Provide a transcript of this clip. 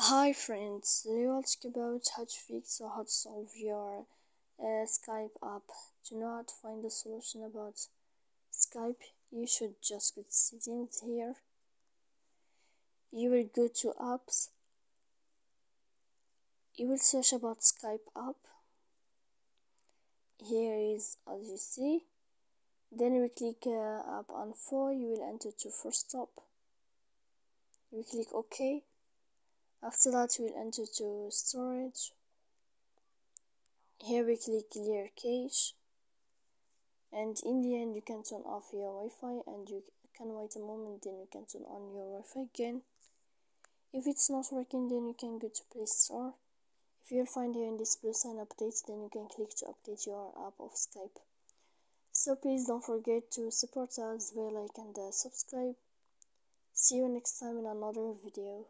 Hi friends, today we'll talk about how to fix or how to solve your Skype app. To know how to find the solution about Skype, you should just go to settings here. You will go to apps. You will search about Skype app. Here is as you see. Then you will click app info. You will enter to first stop. You will click OK. After that, you will enter to storage. Here we click clear cache, and in the end you can turn off your Wi-Fi and you can wait a moment, then you can turn on your Wi-Fi again. If it's not working, then you can go to Play Store. If you'll find here in this plus sign update, then you can click to update your app of Skype. So please don't forget to support us via like and subscribe. See you next time in another video.